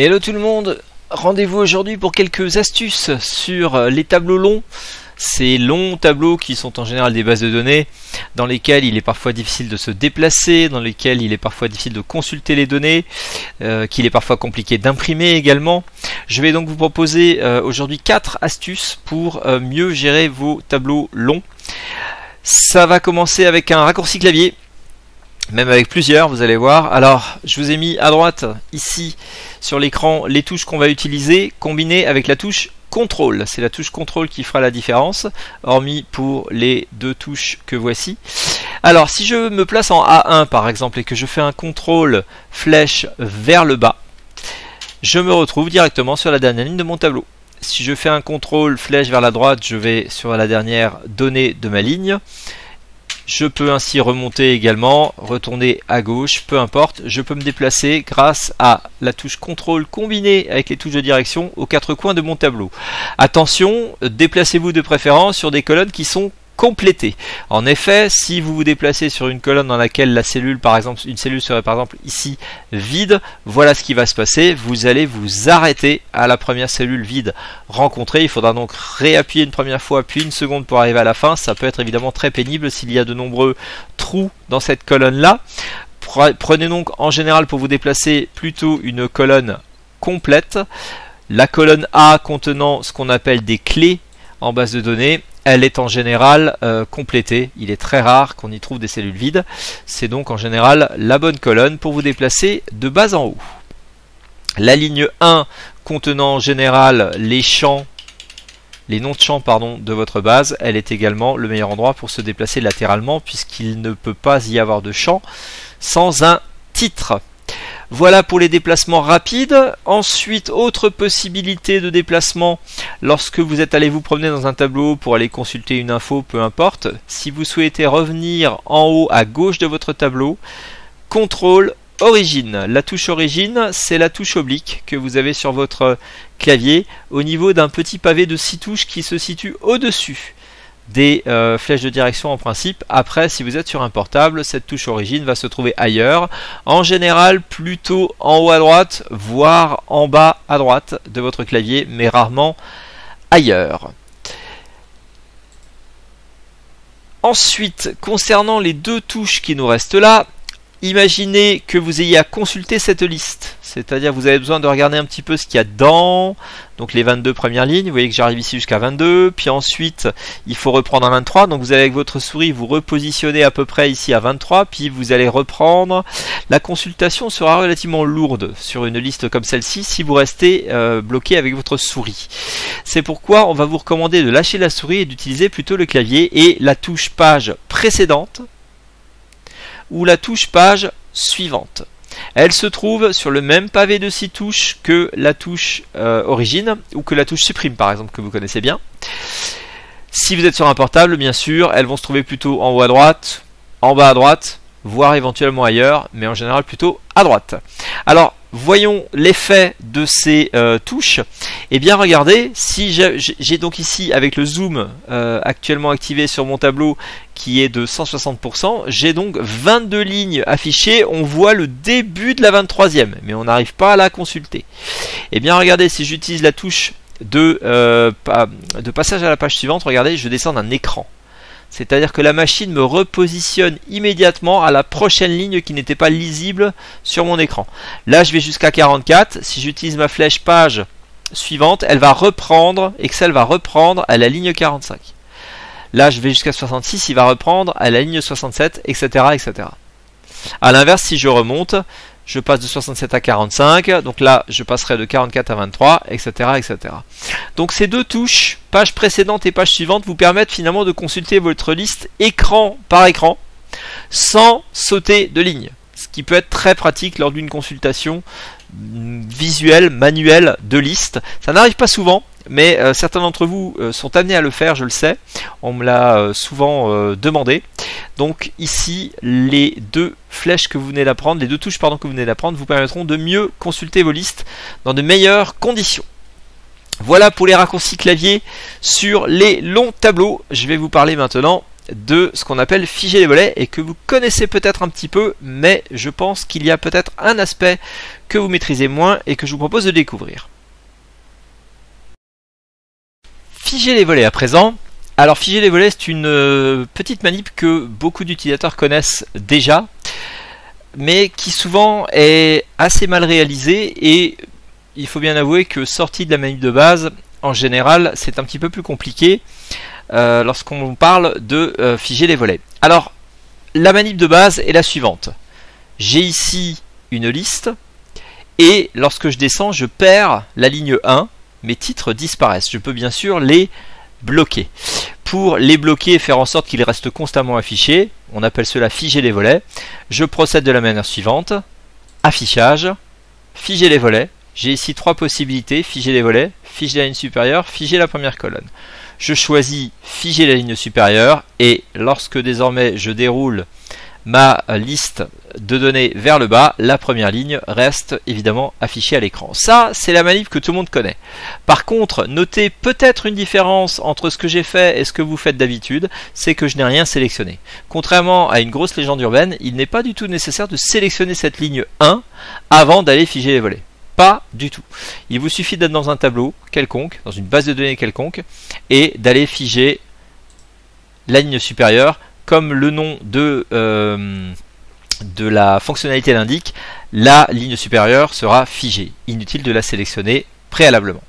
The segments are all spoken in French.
Hello tout le monde, rendez-vous aujourd'hui pour quelques astuces sur les tableaux longs. Ces longs tableaux qui sont en général des bases de données dans lesquelles il est parfois difficile de se déplacer, dans lesquels il est parfois difficile de consulter les données, qu'il est parfois compliqué d'imprimer également. Je vais donc vous proposer aujourd'hui 4 astuces pour mieux gérer vos tableaux longs. Ça va commencer avec un raccourci clavier. Même avec plusieurs, vous allez voir. Alors, je vous ai mis à droite, ici, sur l'écran, les touches qu'on va utiliser, combinées avec la touche CTRL. C'est la touche CTRL qui fera la différence, hormis pour les deux touches que voici. Alors, si je me place en A1, par exemple, et que je fais un CTRL flèche vers le bas, je me retrouve directement sur la dernière ligne de mon tableau. Si je fais un CTRL flèche vers la droite, je vais sur la dernière donnée de ma ligne. Je peux ainsi remonter également, retourner à gauche, peu importe. Je peux me déplacer grâce à la touche CTRL combinée avec les touches de direction aux 4 coins de mon tableau. Attention, déplacez-vous de préférence sur des colonnes qui sont complétées. En effet, si vous vous déplacez sur une colonne dans laquelle la cellule, par exemple, une cellule serait par exemple ici vide, voilà ce qui va se passer. Vous allez vous arrêter à la première cellule vide rencontrée. Il faudra donc réappuyer une première fois puis une seconde pour arriver à la fin. Ça peut être évidemment très pénible s'il y a de nombreux trous dans cette colonne-là. Prenez donc en général pour vous déplacer plutôt une colonne complète. La colonne A contenant ce qu'on appelle des clés en base de données, elle est en général complétée. Il est très rare qu'on y trouve des cellules vides. C'est donc en général la bonne colonne pour vous déplacer de bas en haut. La ligne 1 contenant en général les champs, les noms de champs de votre base, elle est également le meilleur endroit pour se déplacer latéralement puisqu'il ne peut pas y avoir de champ sans un titre. Voilà pour les déplacements rapides. Ensuite, autre possibilité de déplacement lorsque vous êtes allé vous promener dans un tableau pour aller consulter une info, peu importe. Si vous souhaitez revenir en haut à gauche de votre tableau, CTRL Origine. La touche Origine, c'est la touche oblique que vous avez sur votre clavier au niveau d'un petit pavé de 6 touches qui se situe au-dessus des flèches de direction en principe. Après, si vous êtes sur un portable, cette touche origine va se trouver ailleurs, en général plutôt en haut à droite, voire en bas à droite de votre clavier, mais rarement ailleurs. Ensuite, concernant les deux touches qui nous restent là, imaginez que vous ayez à consulter cette liste, c'est-à-dire vous avez besoin de regarder un petit peu ce qu'il y a dedans, donc les 22 premières lignes, vous voyez que j'arrive ici jusqu'à 22, puis ensuite il faut reprendre à 23, donc vous allez avec votre souris vous repositionner à peu près ici à 23, puis vous allez reprendre. La consultation sera relativement lourde sur une liste comme celle-ci si vous restez bloqué avec votre souris. C'est pourquoi on va vous recommander de lâcher la souris et d'utiliser plutôt le clavier et la touche page précédente ou la touche page suivante. Elle se trouve sur le même pavé de 6 touches que la touche origine ou que la touche supprime par exemple que vous connaissez bien. Si vous êtes sur un portable, bien sûr, elles vont se trouver plutôt en haut à droite, en bas à droite, voire éventuellement ailleurs, mais en général plutôt à droite. Alors, voyons l'effet de ces touches. Eh bien, regardez, si j'ai donc ici avec le zoom actuellement activé sur mon tableau qui est de 160%, j'ai donc 22 lignes affichées. On voit le début de la 23e, mais on n'arrive pas à la consulter. Eh bien, regardez, si j'utilise la touche de passage à la page suivante, regardez, je descends d'un écran. C'est-à-dire que la machine me repositionne immédiatement à la prochaine ligne qui n'était pas lisible sur mon écran. Là, je vais jusqu'à 44. Si j'utilise ma flèche page suivante, elle va reprendre, Excel va reprendre à la ligne 45. Là, je vais jusqu'à 66, il va reprendre à la ligne 67, etc. etc. A l'inverse, si je remonte, je passe de 67 à 45, donc là je passerai de 44 à 23, etc. etc. Donc ces deux touches, page précédente et page suivante, vous permettent finalement de consulter votre liste écran par écran, sans sauter de ligne. Ce qui peut être très pratique lors d'une consultation visuelle, manuelle de liste. Ça n'arrive pas souvent, mais certains d'entre vous sont amenés à le faire, je le sais. On me l'a souvent demandé. Donc ici, les deux flèches que vous venez d'apprendre, les deux touches que vous venez d'apprendre, vous permettront de mieux consulter vos listes dans de meilleures conditions. Voilà pour les raccourcis clavier sur les longs tableaux. Je vais vous parler maintenant de ce qu'on appelle figer les volets et que vous connaissez peut-être un petit peu, mais je pense qu'il y a peut-être un aspect que vous maîtrisez moins et que je vous propose de découvrir. Figer les volets à présent. Alors figer les volets, c'est une petite manip que beaucoup d'utilisateurs connaissent déjà, mais qui souvent est assez mal réalisée, et il faut bien avouer que sortie de la manip de base, en général, c'est un petit peu plus compliqué lorsqu'on parle de figer les volets. Alors, la manip de base est la suivante. J'ai ici une liste, et lorsque je descends, je perds la ligne 1, mes titres disparaissent. Je peux bien sûr les bloquer. Pour les bloquer et faire en sorte qu'ils restent constamment affichés, on appelle cela figer les volets. Je procède de la manière suivante. Affichage, figer les volets. J'ai ici trois possibilités: figer les volets, figer la ligne supérieure, figer la première colonne. Je choisis figer la ligne supérieure, et lorsque désormais je déroule ma liste de données vers le bas, la première ligne reste évidemment affichée à l'écran. Ça, c'est la manip que tout le monde connaît. Par contre, notez peut-être une différence entre ce que j'ai fait et ce que vous faites d'habitude, c'est que je n'ai rien sélectionné. Contrairement à une grosse légende urbaine, il n'est pas du tout nécessaire de sélectionner cette ligne 1 avant d'aller figer les volets. Pas du tout. Il vous suffit d'être dans un tableau quelconque, dans une base de données quelconque, et d'aller figer la ligne supérieure. Comme le nom de la fonctionnalité l'indique, la ligne supérieure sera figée. Inutile de la sélectionner préalablement.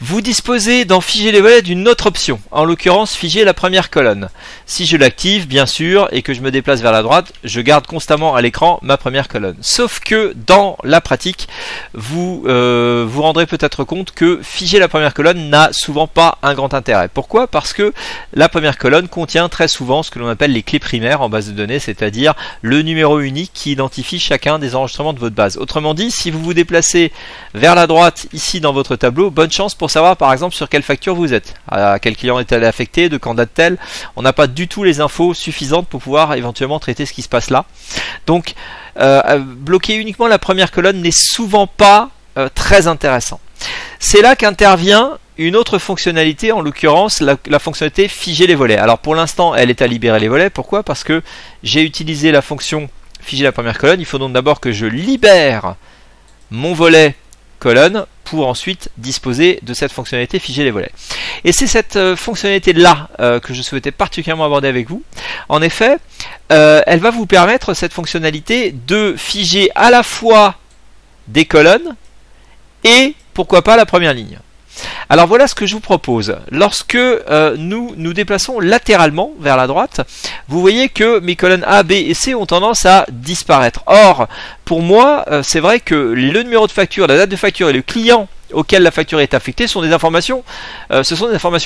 Vous disposez dans figer les volets d'une autre option, en l'occurrence figer la première colonne. Si je l'active, bien sûr, et que je me déplace vers la droite, je garde constamment à l'écran ma première colonne. Sauf que dans la pratique, vous vous rendrez peut-être compte que figer la première colonne n'a souvent pas un grand intérêt. Pourquoi? Parce que la première colonne contient très souvent ce que l'on appelle les clés primaires en base de données, c'est-à-dire le numéro unique qui identifie chacun des enregistrements de votre base. Autrement dit, si vous vous déplacez vers la droite ici dans votre tableau, bonne chance pour savoir par exemple sur quelle facture vous êtes, à quel client est-elle affectée, de quand date-t-elle. On n'a pas du tout les infos suffisantes pour pouvoir éventuellement traiter ce qui se passe là. Donc bloquer uniquement la première colonne n'est souvent pas très intéressant. C'est là qu'intervient une autre fonctionnalité, en l'occurrence la fonctionnalité figer les volets. Alors pour l'instant elle est à libérer les volets. Pourquoi? Parce que j'ai utilisé la fonction figer la première colonne. Il faut donc d'abord que je libère mon volet colonne pour ensuite disposer de cette fonctionnalité figer les volets. Et c'est cette fonctionnalité là que je souhaitais particulièrement aborder avec vous. En effet, elle va vous permettre, cette fonctionnalité, de figer à la fois des colonnes et pourquoi pas la première ligne. Alors voilà ce que je vous propose. Lorsque nous nous déplaçons latéralement vers la droite, vous voyez que mes colonnes A, B et C ont tendance à disparaître. Or, pour moi, c'est vrai que le numéro de facture, la date de facture et le client auquel la facture est affectée sont des informations,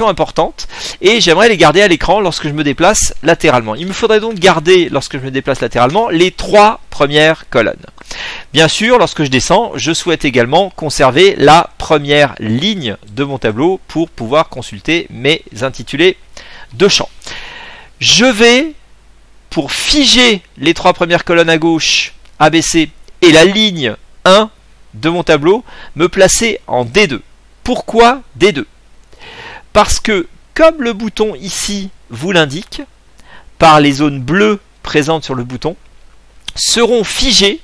importantes, et j'aimerais les garder à l'écran lorsque je me déplace latéralement. Il me faudrait donc garder, lorsque je me déplace latéralement, les trois premières colonnes. Bien sûr, lorsque je descends, je souhaite également conserver la première ligne de mon tableau pour pouvoir consulter mes intitulés de champ. Je vais, pour figer les trois premières colonnes à gauche, ABC, et la ligne 1 de mon tableau, me placer en D2. Pourquoi D2? Parce que, comme le bouton ici vous l'indique, par les zones bleues présentes sur le bouton, seront figées,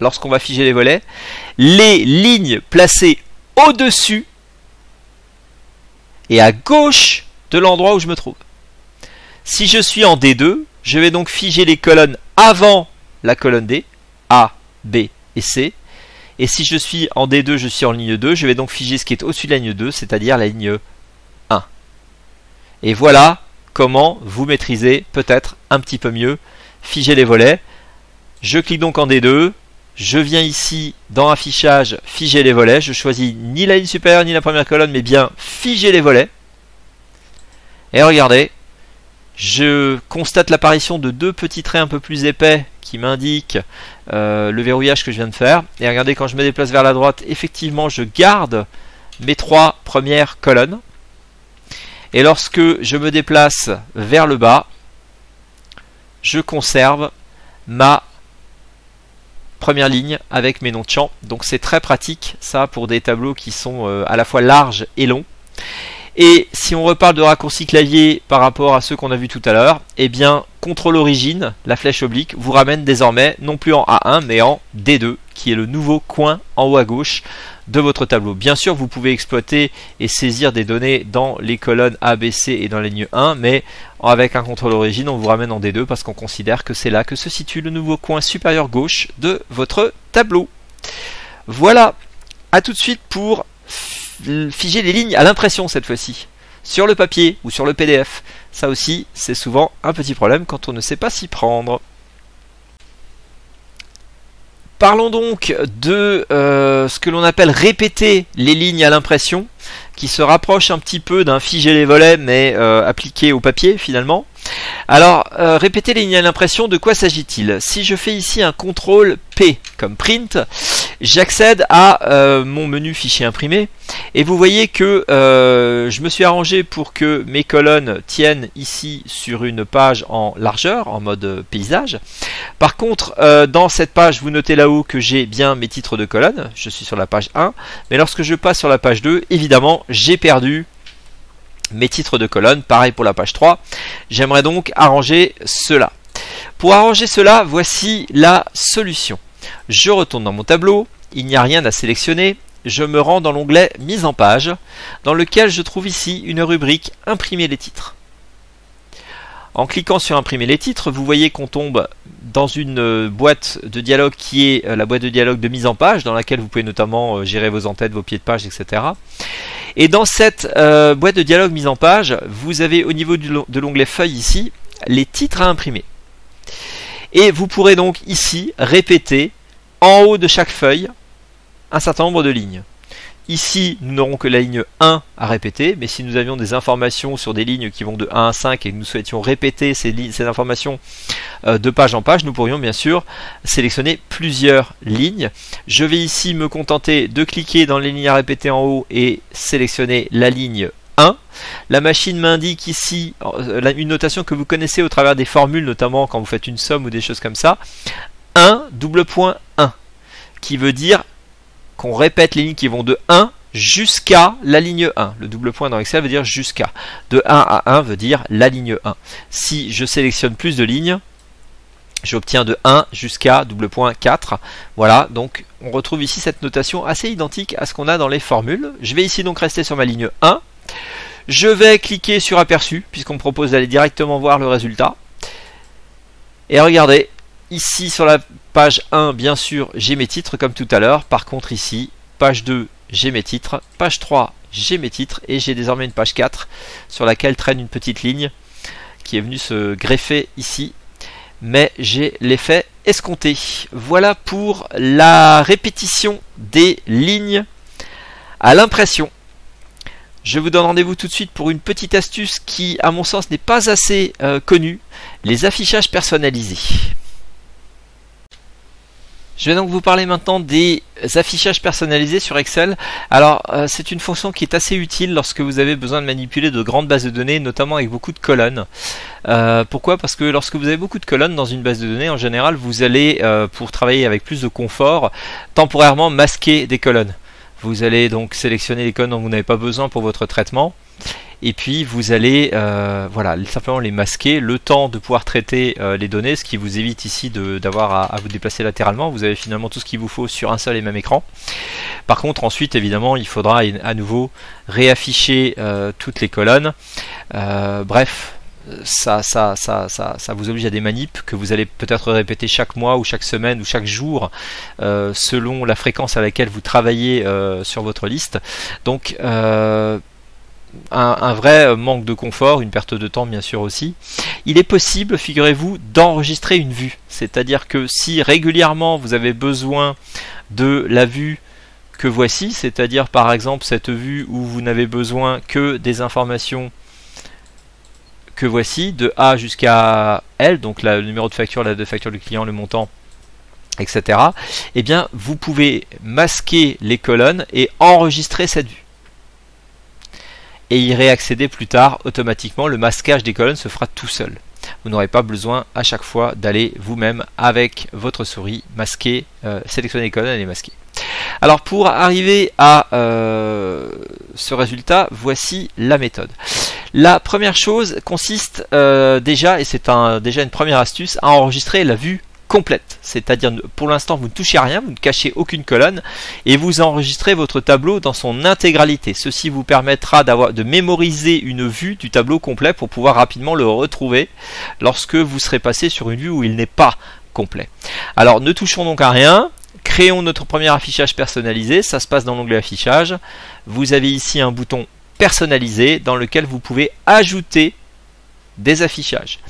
lorsqu'on va figer les volets, les lignes placées au-dessus et à gauche de l'endroit où je me trouve. Si je suis en D2, je vais donc figer les colonnes avant la colonne D, A, B et C. Et si je suis en D2, je suis en ligne 2, je vais donc figer ce qui est au-dessus de la ligne 2, c'est-à-dire la ligne 1. Et voilà comment vous maîtrisez peut-être un petit peu mieux figer les volets. Je clique donc en D2, je viens ici dans affichage, figer les volets, je choisis ni la ligne supérieure ni la première colonne, mais bien figer les volets. Et regardez, je constate l'apparition de deux petits traits un peu plus épais qui m'indiquent le verrouillage que je viens de faire. Et regardez, quand je me déplace vers la droite, effectivement je garde mes trois premières colonnes. Et lorsque je me déplace vers le bas, je conserve ma première ligne avec mes noms de champ. Donc c'est très pratique ça pour des tableaux qui sont à la fois larges et longs. Et si on reparle de raccourci clavier par rapport à ceux qu'on a vu tout à l'heure, eh bien, CTRL origine, la flèche oblique, vous ramène désormais non plus en A1 mais en D2, qui est le nouveau coin en haut à gauche de votre tableau. Bien sûr, vous pouvez exploiter et saisir des données dans les colonnes A, B, C et dans la ligne 1, mais avec un CTRL origine, on vous ramène en D2 parce qu'on considère que c'est là que se situe le nouveau coin supérieur gauche de votre tableau. Voilà, à tout de suite pour figer les lignes à l'impression cette fois-ci, sur le papier ou sur le PDF. Ça aussi, c'est souvent un petit problème quand on ne sait pas s'y prendre. Parlons donc de ce que l'on appelle répéter les lignes à l'impression, qui se rapproche un petit peu d'un figer les volets, mais appliqué au papier finalement. Alors, répéter les lignes à l'impression, de quoi s'agit-il? Si je fais ici un CTRL P comme print, j'accède à mon menu fichier imprimé, et vous voyez que je me suis arrangé pour que mes colonnes tiennent ici sur une page en largeur, en mode paysage. Par contre, dans cette page, vous notez là-haut que j'ai bien mes titres de colonnes, je suis sur la page 1, mais lorsque je passe sur la page 2, évidemment, j'ai perdu mes titres de colonne. Pareil pour la page 3. J'aimerais donc arranger cela. Pour arranger cela, voici la solution. Je retourne dans mon tableau, il n'y a rien à sélectionner, je me rends dans l'onglet mise en page, dans lequel je trouve ici une rubrique imprimer les titres. En cliquant sur imprimer les titres, vous voyez qu'on tombe dans une boîte de dialogue qui est la boîte de dialogue de mise en page, dans laquelle vous pouvez notamment gérer vos en-têtes, vos pieds de page, etc. Et dans cette boîte de dialogue mise en page, vous avez au niveau de l'onglet feuille ici, les titres à imprimer. Et vous pourrez donc ici répéter en haut de chaque feuille un certain nombre de lignes. Ici, nous n'aurons que la ligne 1 à répéter, mais si nous avions des informations sur des lignes qui vont de 1 à 5 et que nous souhaitions répéter ces informations de page en page, nous pourrions bien sûr sélectionner plusieurs lignes. Je vais ici me contenter de cliquer dans les lignes à répéter en haut et sélectionner la ligne 1. La machine m'indique ici une notation que vous connaissez au travers des formules, notamment quand vous faites une somme ou des choses comme ça. 1, double point 1, qui veut dire qu'on répète les lignes qui vont de 1 jusqu'à la ligne 1. Le double point dans Excel veut dire jusqu'à. De 1 à 1 veut dire la ligne 1. Si je sélectionne plus de lignes, j'obtiens de 1 jusqu'à double point 4. Voilà, donc on retrouve ici cette notation assez identique à ce qu'on a dans les formules. Je vais ici donc rester sur ma ligne 1. Je vais cliquer sur aperçu, puisqu'on me propose d'aller directement voir le résultat. Et regardez, ici sur la page 1, bien sûr, j'ai mes titres comme tout à l'heure. Par contre ici, page 2, j'ai mes titres. Page 3, j'ai mes titres. Et j'ai désormais une page 4 sur laquelle traîne une petite ligne qui est venue se greffer ici. Mais j'ai l'effet escompté. Voilà pour la répétition des lignes à l'impression. Je vous donne rendez-vous tout de suite pour une petite astuce qui, à mon sens, n'est pas assez connue. Les affichages personnalisés. Je vais donc vous parler maintenant des affichages personnalisés sur Excel. Alors, c'est une fonction qui est assez utile lorsque vous avez besoin de manipuler de grandes bases de données, notamment avec beaucoup de colonnes. Pourquoi? Parce que lorsque vous avez beaucoup de colonnes dans une base de données, en général, vous allez, pour travailler avec plus de confort, temporairement masquer des colonnes. Vous allez donc sélectionner les colonnes dont vous n'avez pas besoin pour votre traitement. Et puis vous allez voilà, simplement les masquer le temps de pouvoir traiter les données, ce qui vous évite ici d'avoir à vous déplacer latéralement. Vous avez finalement tout ce qu'il vous faut sur un seul et même écran. Par contre ensuite évidemment il faudra à nouveau réafficher toutes les colonnes. Bref, ça vous oblige à des manips que vous allez peut-être répéter chaque mois ou chaque semaine ou chaque jour selon la fréquence à laquelle vous travaillez sur votre liste. Donc un vrai manque de confort, une perte de temps bien sûr aussi. Il est possible, figurez-vous, d'enregistrer une vue. C'est-à-dire que si régulièrement vous avez besoin de la vue que voici, c'est-à-dire par exemple cette vue où vous n'avez besoin que des informations que voici, de A jusqu'à L, donc le numéro de facture, la date de facture du client, le montant, etc. Eh bien, vous pouvez masquer les colonnes et enregistrer cette vue. Et y réaccéder plus tard automatiquement. Le masquage des colonnes se fera tout seul. Vous n'aurez pas besoin à chaque fois d'aller vous-même avec votre souris masquer, sélectionner les colonnes et les masquer. Alors pour arriver à ce résultat, voici la méthode. La première chose consiste déjà, et c'est déjà une première astuce, à enregistrer la vue complète. C'est-à-dire, pour l'instant, vous ne touchez à rien, vous ne cachez aucune colonne, et vous enregistrez votre tableau dans son intégralité. Ceci vous permettra de mémoriser une vue du tableau complet pour pouvoir rapidement le retrouver lorsque vous serez passé sur une vue où il n'est pas complet. Alors, ne touchons donc à rien. Créons notre premier affichage personnalisé. Ça se passe dans l'onglet affichage. Vous avez ici un bouton personnalisé dans lequel vous pouvez ajouter des affichages.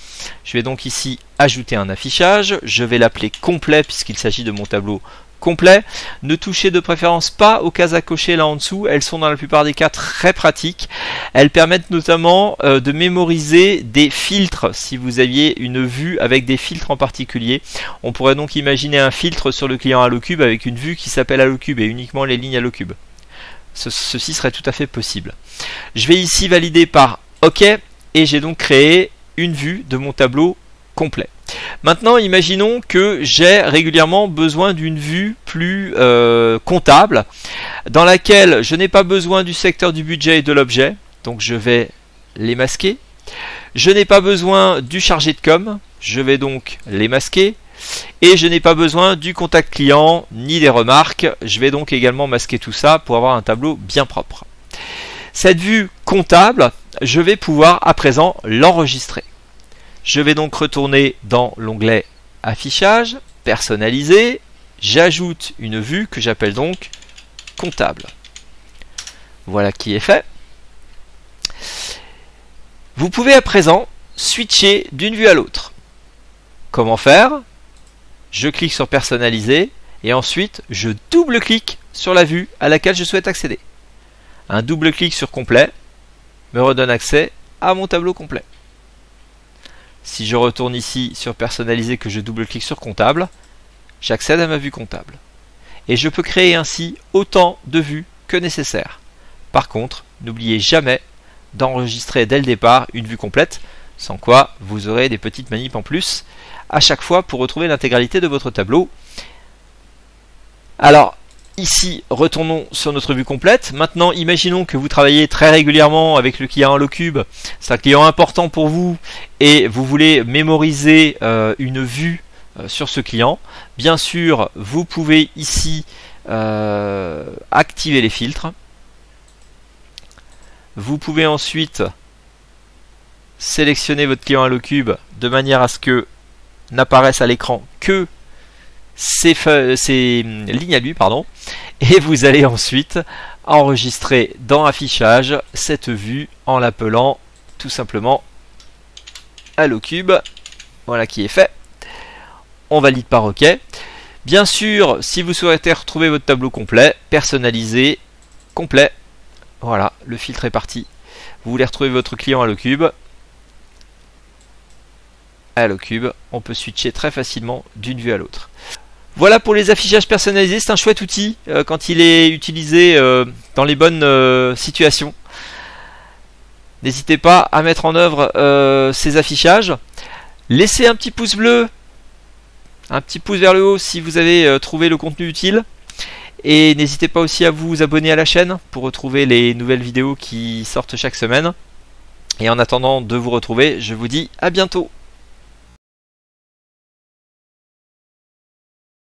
Je vais donc ici ajouter un affichage. Je vais l'appeler complet puisqu'il s'agit de mon tableau complet. Ne touchez de préférence pas aux cases à cocher là en dessous. Elles sont dans la plupart des cas très pratiques. Elles permettent notamment de mémoriser des filtres. Si vous aviez une vue avec des filtres en particulier, on pourrait donc imaginer un filtre sur le client Allocube avec une vue qui s'appelle Allocube et uniquement les lignes Allocube. Ceci serait tout à fait possible. Je vais ici valider par OK et j'ai donc créé une vue de mon tableau complet. Maintenant, imaginons que j'ai régulièrement besoin d'une vue plus comptable, dans laquelle je n'ai pas besoin du secteur du budget et de l'objet, donc je vais les masquer. Je n'ai pas besoin du chargé de com, je vais donc les masquer. Et je n'ai pas besoin du contact client ni des remarques, je vais donc également masquer tout ça pour avoir un tableau bien propre. Cette vue comptable, je vais pouvoir à présent l'enregistrer. Je vais donc retourner dans l'onglet affichage, personnaliser, j'ajoute une vue que j'appelle donc comptable. Voilà qui est fait. Vous pouvez à présent switcher d'une vue à l'autre. Comment faire? Je clique sur personnaliser et ensuite je double-clique sur la vue à laquelle je souhaite accéder. Un double-clic sur complet me redonne accès à mon tableau complet. Si je retourne ici sur personnaliser que je double-clique sur comptable, j'accède à ma vue comptable. Et je peux créer ainsi autant de vues que nécessaire. Par contre, n'oubliez jamais d'enregistrer dès le départ une vue complète, sans quoi vous aurez des petites manips en plus à chaque fois pour retrouver l'intégralité de votre tableau. Alors, ici, retournons sur notre vue complète. Maintenant, imaginons que vous travaillez très régulièrement avec le client Allocube. C'est un client important pour vous et vous voulez mémoriser une vue sur ce client. Bien sûr, vous pouvez ici activer les filtres. Vous pouvez ensuite sélectionner votre client Allocube de manière à ce que n'apparaissent à l'écran que ces lignes à lui, et vous allez ensuite enregistrer dans affichage cette vue en l'appelant tout simplement Allocube. Voilà qui est fait. On valide par OK. Bien sûr, si vous souhaitez retrouver votre tableau complet, personnalisé, complet. Voilà, le filtre est parti. Vous voulez retrouver votre client Allocube. Allocube, on peut switcher très facilement d'une vue à l'autre. Voilà pour les affichages personnalisés, c'est un chouette outil quand il est utilisé dans les bonnes situations. N'hésitez pas à mettre en œuvre ces affichages. Laissez un petit pouce bleu, un petit pouce vers le haut si vous avez trouvé le contenu utile. Et n'hésitez pas aussi à vous abonner à la chaîne pour retrouver les nouvelles vidéos qui sortent chaque semaine. Et en attendant de vous retrouver, je vous dis à bientôt.